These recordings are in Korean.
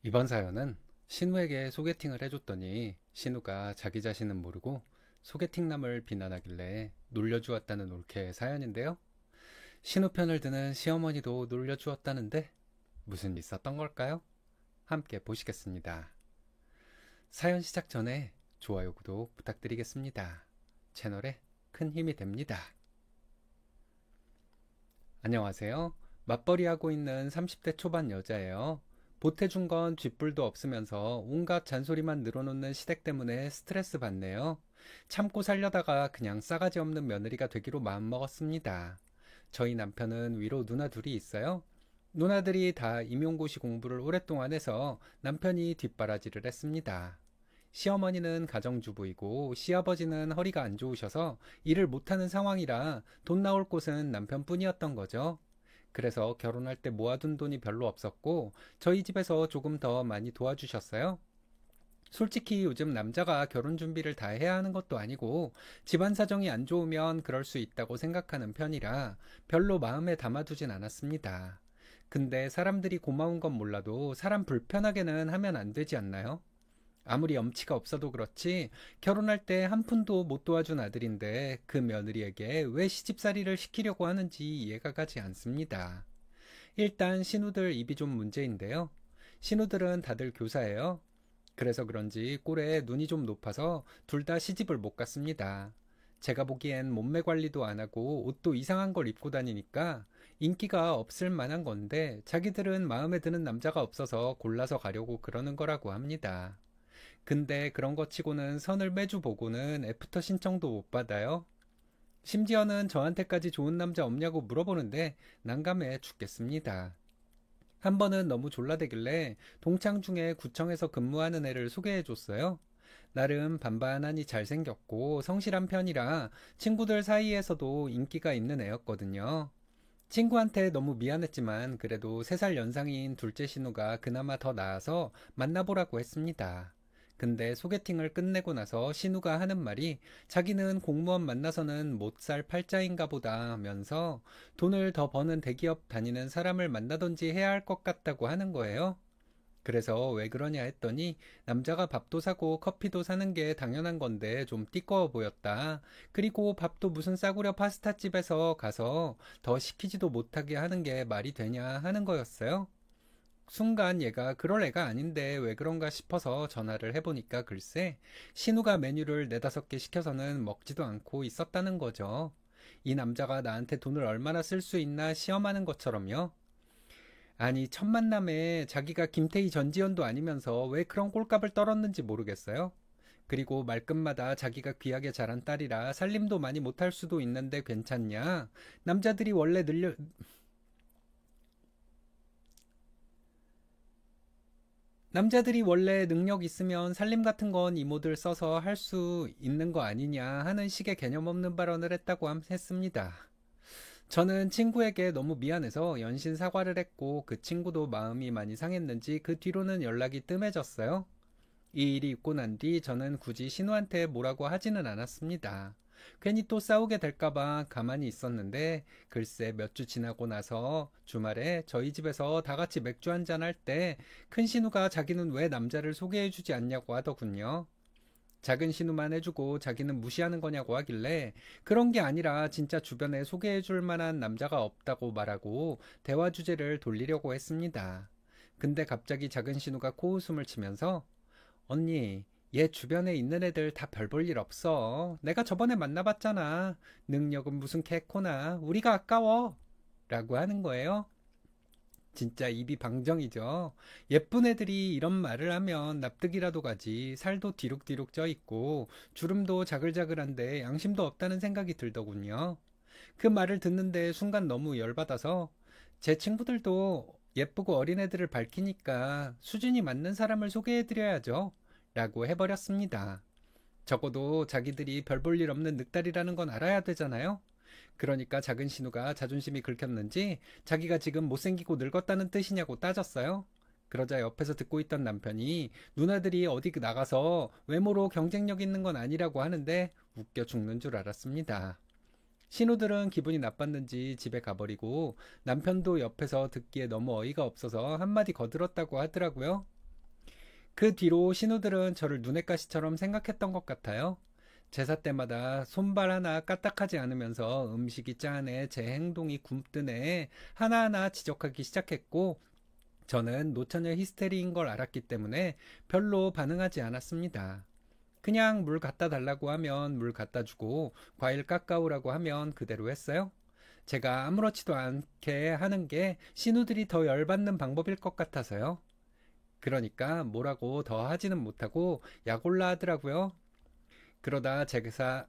이번 사연은 신우에게 소개팅을 해줬더니 신우가 자기 자신은 모르고 소개팅남을 비난하길래 놀려주었다는 올케의 사연인데요. 신우 편을 드는 시어머니도 놀려주었다는데 무슨 일 있었던 걸까요? 함께 보시겠습니다. 사연 시작 전에 좋아요, 구독 부탁드리겠습니다. 채널에 큰 힘이 됩니다. 안녕하세요. 맞벌이하고 있는 30대 초반 여자예요. 보태준 건 쥐뿔도 없으면서 온갖 잔소리만 늘어놓는 시댁 때문에 스트레스 받네요. 참고 살려다가 그냥 싸가지 없는 며느리가 되기로 마음먹었습니다. 저희 남편은 위로 누나 둘이 있어요. 누나들이 다 임용고시 공부를 오랫동안 해서 남편이 뒷바라지를 했습니다. 시어머니는 가정주부이고 시아버지는 허리가 안 좋으셔서 일을 못하는 상황이라 돈 나올 곳은 남편뿐이었던 거죠. 그래서 결혼할 때 모아둔 돈이 별로 없었고 저희 집에서 조금 더 많이 도와주셨어요. 솔직히 요즘 남자가 결혼 준비를 다 해야 하는 것도 아니고 집안 사정이 안 좋으면 그럴 수 있다고 생각하는 편이라 별로 마음에 담아두진 않았습니다. 근데 사람들이 고마운 건 몰라도 사람 불편하게는 하면 안 되지 않나요? 아무리 염치가 없어도 그렇지 결혼할 때 한 푼도 못 도와준 아들인데 그 며느리에게 왜 시집살이를 시키려고 하는지 이해가 가지 않습니다. 일단 신우들 입이 좀 문제인데요. 신우들은 다들 교사예요. 그래서 그런지 꼴에 눈이 좀 높아서 둘 다 시집을 못 갔습니다. 제가 보기엔 몸매 관리도 안 하고 옷도 이상한 걸 입고 다니니까 인기가 없을 만한 건데 자기들은 마음에 드는 남자가 없어서 골라서 가려고 그러는 거라고 합니다. 근데 그런 거 치고는 선을 매주 보고는 애프터 신청도 못 받아요. 심지어는 저한테까지 좋은 남자 없냐고 물어보는데 난감해 죽겠습니다. 한 번은 너무 졸라대길래 동창 중에 구청에서 근무하는 애를 소개해줬어요. 나름 반반하니 잘생겼고 성실한 편이라 친구들 사이에서도 인기가 있는 애였거든요. 친구한테 너무 미안했지만 그래도 3살 연상인 둘째 신우가 그나마 더 나아서 만나보라고 했습니다. 근데 소개팅을 끝내고 나서 신우가 하는 말이 자기는 공무원 만나서는 못 살 팔자인가 보다 하면서 돈을 더 버는 대기업 다니는 사람을 만나던지 해야 할 것 같다고 하는 거예요. 그래서 왜 그러냐 했더니 남자가 밥도 사고 커피도 사는 게 당연한 건데 좀 띠꺼워 보였다. 그리고 밥도 무슨 싸구려 파스타집에서 가서 더 시키지도 못하게 하는 게 말이 되냐 하는 거였어요. 순간 얘가 그럴 애가 아닌데 왜 그런가 싶어서 전화를 해보니까 글쎄 신우가 메뉴를 4~5개 시켜서는 먹지도 않고 있었다는 거죠. 이 남자가 나한테 돈을 얼마나 쓸 수 있나 시험하는 것처럼요. 아니 첫 만남에 자기가 김태희 전지현도 아니면서 왜 그런 꼴값을 떨었는지 모르겠어요. 그리고 말끝마다 자기가 귀하게 자란 딸이라 살림도 많이 못할 수도 있는데 괜찮냐? 남자들이 원래 남자들이 원래 능력 있으면 살림 같은 건 이모들 써서 할 수 있는 거 아니냐 하는 식의 개념 없는 발언을 했다고 했습니다. 저는 친구에게 너무 미안해서 연신 사과를 했고 그 친구도 마음이 많이 상했는지 그 뒤로는 연락이 뜸해졌어요. 이 일이 있고 난 뒤 저는 굳이 신우한테 뭐라고 하지는 않았습니다. 괜히 또 싸우게 될까봐 가만히 있었는데 글쎄 몇 주 지나고 나서 주말에 저희 집에서 다 같이 맥주 한잔 할 때 큰 신우가 자기는 왜 남자를 소개해주지 않냐고 하더군요. 작은 신우만 해주고 자기는 무시하는 거냐고 하길래 그런 게 아니라 진짜 주변에 소개해줄 만한 남자가 없다고 말하고 대화 주제를 돌리려고 했습니다. 근데 갑자기 작은 신우가 코웃음을 치면서 언니, 얘 주변에 있는 애들 다 별 볼 일 없어. 내가 저번에 만나봤잖아. 능력은 무슨 개코나. 우리가 아까워. 라고 하는 거예요. 진짜 입이 방정이죠. 예쁜 애들이 이런 말을 하면 납득이라도 가지. 살도 뒤룩뒤룩 쪄 있고 주름도 자글자글한데 양심도 없다는 생각이 들더군요. 그 말을 듣는데 순간 너무 열받아서 제 친구들도 예쁘고 어린 애들을 밝히니까 수준이 맞는 사람을 소개해드려야죠. 라고 해버렸습니다. 적어도 자기들이 별 볼 일 없는 늑다리라는 건 알아야 되잖아요. 그러니까 작은 신우가 자존심이 긁혔는지 자기가 지금 못생기고 늙었다는 뜻이냐고 따졌어요. 그러자 옆에서 듣고 있던 남편이 누나들이 어디 나가서 외모로 경쟁력 있는 건 아니라고 하는데 웃겨 죽는 줄 알았습니다. 신우들은 기분이 나빴는지 집에 가버리고 남편도 옆에서 듣기에 너무 어이가 없어서 한마디 거들었다고 하더라고요. 그 뒤로 신우들은 저를 눈엣 가시처럼 생각했던 것 같아요. 제사 때마다 손발 하나 까딱하지 않으면서 음식이 짠해, 제 행동이 굼뜨네 하나하나 지적하기 시작했고, 저는 노처녀 히스테리인 걸 알았기 때문에 별로 반응하지 않았습니다. 그냥 물 갖다 달라고 하면 물 갖다 주고, 과일 깎아오라고 하면 그대로 했어요. 제가 아무렇지도 않게 하는 게 신우들이 더 열받는 방법일 것 같아서요. 그러니까 뭐라고 더 하지는 못하고 약올라 하더라고요. 그러다 제사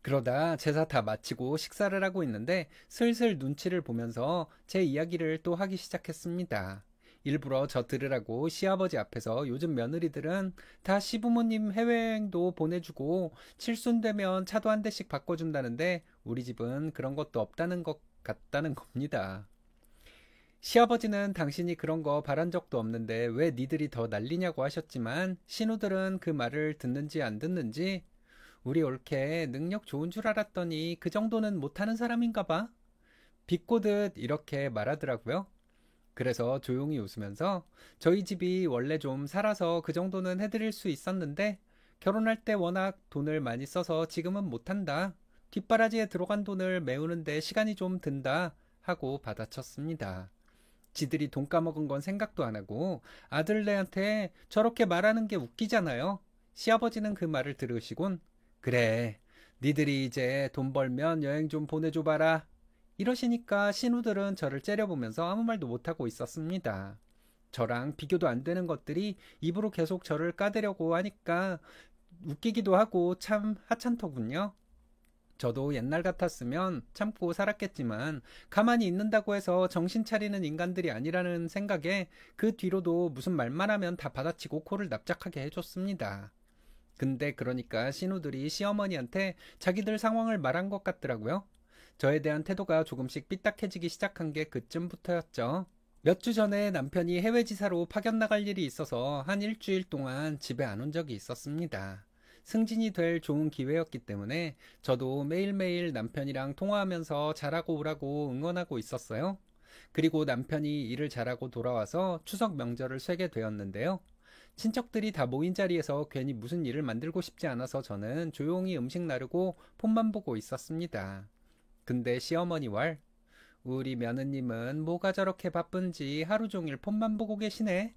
그러다 제사 다 마치고 식사를 하고 있는데 슬슬 눈치를 보면서 제 이야기를 또 하기 시작했습니다. 일부러 저 들으라고 시아버지 앞에서 요즘 며느리들은 다 시부모님 해외여행도 보내주고 칠순되면 차도 한 대씩 바꿔준다는데 우리 집은 그런 것도 없다는 것 같다는 겁니다. 시아버지는 당신이 그런 거 바란 적도 없는데 왜 니들이 더 난리냐고 하셨지만 신우들은 그 말을 듣는지 안 듣는지 우리 올케 능력 좋은 줄 알았더니 그 정도는 못하는 사람인가 봐. 비꼬듯 이렇게 말하더라고요. 그래서 조용히 웃으면서 저희 집이 원래 좀 살아서 그 정도는 해드릴 수 있었는데 결혼할 때 워낙 돈을 많이 써서 지금은 못한다. 뒷바라지에 들어간 돈을 메우는데 시간이 좀 든다 하고 받아쳤습니다. 지들이 돈 까먹은 건 생각도 안 하고 아들네한테 저렇게 말하는 게 웃기잖아요. 시아버지는 그 말을 들으시곤 그래, 니들이 이제 돈 벌면 여행 좀 보내줘 봐라. 이러시니까 신우들은 저를 째려보면서 아무 말도 못하고 있었습니다. 저랑 비교도 안 되는 것들이 입으로 계속 저를 까대려고 하니까 웃기기도 하고 참 하찮더군요. 저도 옛날 같았으면 참고 살았겠지만 가만히 있는다고 해서 정신 차리는 인간들이 아니라는 생각에 그 뒤로도 무슨 말만 하면 다 받아치고 코를 납작하게 해줬습니다. 근데 그러니까 신우들이 시어머니한테 자기들 상황을 말한 것 같더라고요. 저에 대한 태도가 조금씩 삐딱해지기 시작한 게 그쯤부터였죠. 몇 주 전에 남편이 해외 지사로 파견 나갈 일이 있어서 한 일주일 동안 집에 안 온 적이 있었습니다. 승진이 될 좋은 기회였기 때문에 저도 매일매일 남편이랑 통화하면서 잘하고 오라고 응원하고 있었어요. 그리고 남편이 일을 잘하고 돌아와서 추석 명절을 쇠게 되었는데요. 친척들이 다 모인 자리에서 괜히 무슨 일을 만들고 싶지 않아서 저는 조용히 음식 나르고 폰만 보고 있었습니다. 근데 시어머니 왈, 우리 며느님은 뭐가 저렇게 바쁜지 하루 종일 폰만 보고 계시네?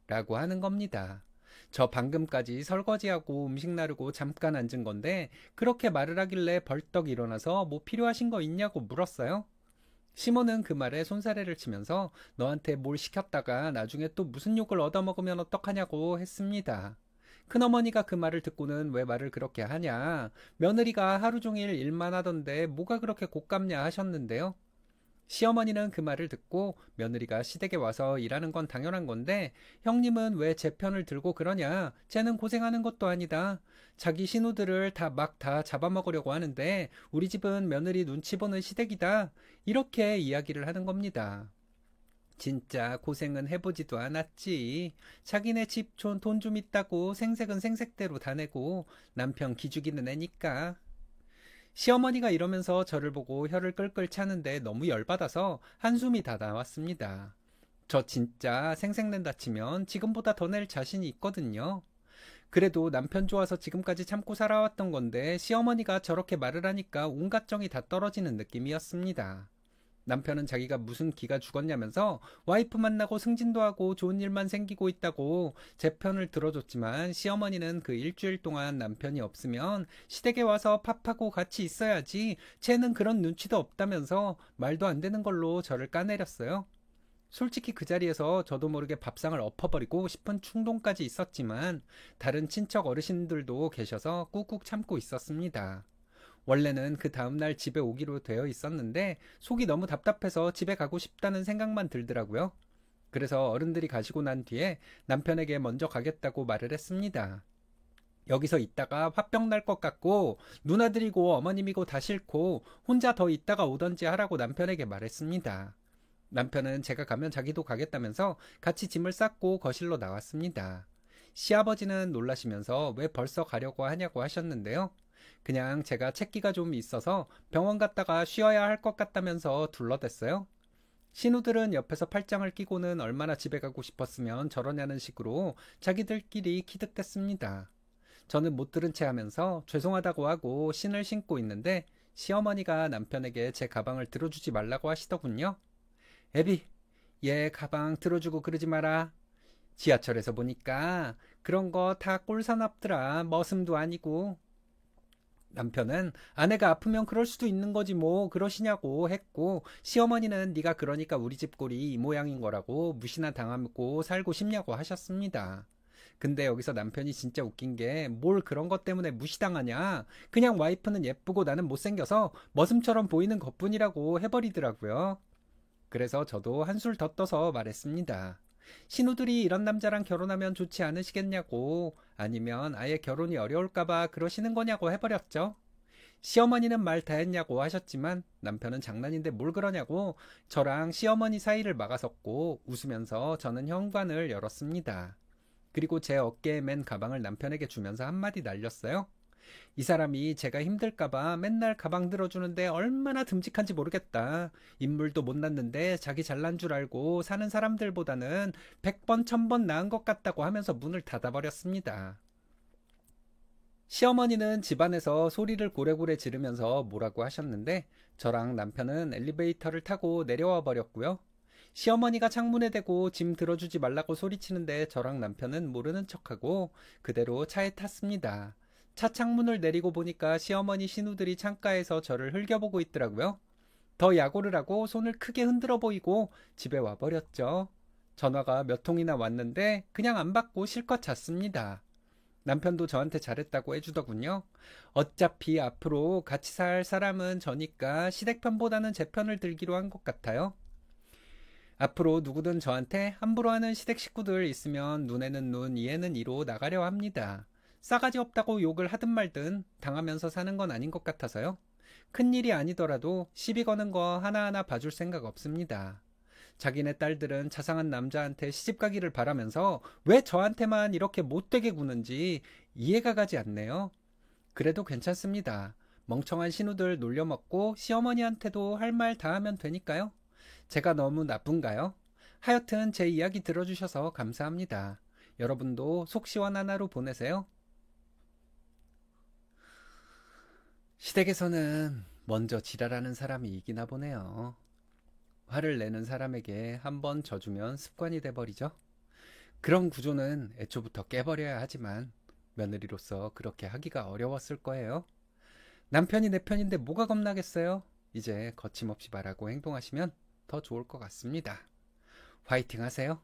라고 하는 겁니다. 저 방금까지 설거지하고 음식 나르고 잠깐 앉은 건데 그렇게 말을 하길래 벌떡 일어나서 뭐 필요하신 거 있냐고 물었어요. 시몬은 그 말에 손사래를 치면서 너한테 뭘 시켰다가 나중에 또 무슨 욕을 얻어먹으면 어떡하냐고 했습니다. 큰어머니가 그 말을 듣고는 왜 말을 그렇게 하냐, 며느리가 하루 종일 일만 하던데 뭐가 그렇게 곶감냐 하셨는데요. 시어머니는 그 말을 듣고 며느리가 시댁에 와서 일하는 건 당연한 건데 형님은 왜 제 편을 들고 그러냐, 쟤는 고생하는 것도 아니다, 자기 신우들을 다 잡아먹으려고 하는데 우리 집은 며느리 눈치 보는 시댁이다, 이렇게 이야기를 하는 겁니다. 진짜 고생은 해보지도 않았지. 자기네 집촌 돈 좀 있다고 생색은 생색대로 다 내고 남편 기죽이는 애니까. 시어머니가 이러면서 저를 보고 혀를 끌끌 차는데 너무 열받아서 한숨이 다 나왔습니다. 저 진짜 생색낸다 치면 지금보다 더 낼 자신이 있거든요. 그래도 남편 좋아서 지금까지 참고 살아왔던 건데 시어머니가 저렇게 말을 하니까 온갖 정이 다 떨어지는 느낌이었습니다. 남편은 자기가 무슨 기가 죽었냐면서 와이프 만나고 승진도 하고 좋은 일만 생기고 있다고 제 편을 들어줬지만 시어머니는 그 일주일 동안 남편이 없으면 시댁에 와서 밥하고 같이 있어야지 쟤는 그런 눈치도 없다면서 말도 안 되는 걸로 저를 까내렸어요. 솔직히 그 자리에서 저도 모르게 밥상을 엎어버리고 싶은 충동까지 있었지만 다른 친척 어르신들도 계셔서 꾹꾹 참고 있었습니다. 원래는 그 다음날 집에 오기로 되어 있었는데 속이 너무 답답해서 집에 가고 싶다는 생각만 들더라고요. 그래서 어른들이 가시고 난 뒤에 남편에게 먼저 가겠다고 말을 했습니다. 여기서 있다가 화병 날 것 같고 누나들이고 어머님이고 다 싫고 혼자 더 있다가 오던지 하라고 남편에게 말했습니다. 남편은 제가 가면 자기도 가겠다면서 같이 짐을 쌌고 거실로 나왔습니다. 시아버지는 놀라시면서 왜 벌써 가려고 하냐고 하셨는데요. 그냥 제가 책기가 좀 있어서 병원 갔다가 쉬어야 할 것 같다면서 둘러댔어요. 신우들은 옆에서 팔짱을 끼고는 얼마나 집에 가고 싶었으면 저러냐는 식으로 자기들끼리 키득댔습니다. 저는 못 들은 채 하면서 죄송하다고 하고 신을 신고 있는데 시어머니가 남편에게 제 가방을 들어주지 말라고 하시더군요. 애비, 얘 가방 들어주고 그러지 마라. 지하철에서 보니까 그런 거 다 꼴사납더라. 머슴도 아니고. 남편은 아내가 아프면 그럴 수도 있는 거지 뭐 그러시냐고 했고, 시어머니는 네가 그러니까 우리 집 꼴이 이 모양인 거라고 무시나 당하고 살고 싶냐고 하셨습니다. 근데 여기서 남편이 진짜 웃긴 게 뭘 그런 것 때문에 무시당하냐, 그냥 와이프는 예쁘고 나는 못생겨서 머슴처럼 보이는 것뿐이라고 해버리더라고요. 그래서 저도 한술 더 떠서 말했습니다. 신우들이 이런 남자랑 결혼하면 좋지 않으시겠냐고, 아니면 아예 결혼이 어려울까봐 그러시는 거냐고 해버렸죠. 시어머니는 말 다 했냐고 하셨지만 남편은 장난인데 뭘 그러냐고 저랑 시어머니 사이를 막아섰고, 웃으면서 저는 현관을 열었습니다. 그리고 제 어깨에 맨 가방을 남편에게 주면서 한마디 날렸어요. 이 사람이 제가 힘들까봐 맨날 가방 들어주는데 얼마나 듬직한지 모르겠다. 인물도 못났는데 자기 잘난 줄 알고 사는 사람들보다는 100번, 1000번 나은 것 같다고 하면서 문을 닫아버렸습니다. 시어머니는 집안에서 소리를 고래고래 지르면서 뭐라고 하셨는데 저랑 남편은 엘리베이터를 타고 내려와 버렸고요. 시어머니가 창문에 대고 짐 들어주지 말라고 소리치는데 저랑 남편은 모르는 척하고 그대로 차에 탔습니다. 차 창문을 내리고 보니까 시어머니 신우들이 창가에서 저를 흘겨보고 있더라고요. 더 야고를 하고 손을 크게 흔들어 보이고 집에 와버렸죠. 전화가 몇 통이나 왔는데 그냥 안 받고 실컷 잤습니다. 남편도 저한테 잘했다고 해주더군요. 어차피 앞으로 같이 살 사람은 저니까 시댁 편보다는 제 편을 들기로 한 것 같아요. 앞으로 누구든 저한테 함부로 하는 시댁 식구들 있으면 눈에는 눈, 이에는 이로 나가려 합니다. 싸가지 없다고 욕을 하든 말든 당하면서 사는 건 아닌 것 같아서요. 큰일이 아니더라도 시비 거는 거 하나하나 봐줄 생각 없습니다. 자기네 딸들은 자상한 남자한테 시집 가기를 바라면서 왜 저한테만 이렇게 못되게 구는지 이해가 가지 않네요. 그래도 괜찮습니다. 멍청한 신우들 놀려먹고 시어머니한테도 할 말 다 하면 되니까요. 제가 너무 나쁜가요? 하여튼 제 이야기 들어주셔서 감사합니다. 여러분도 속 시원한 하루 보내세요. 시댁에서는 먼저 지랄하는 사람이 이기나 보네요. 화를 내는 사람에게 한번 져주면 습관이 돼버리죠. 그런 구조는 애초부터 깨버려야 하지만 며느리로서 그렇게 하기가 어려웠을 거예요. 남편이 내 편인데 뭐가 겁나겠어요? 이제 거침없이 말하고 행동하시면 더 좋을 것 같습니다. 화이팅 하세요.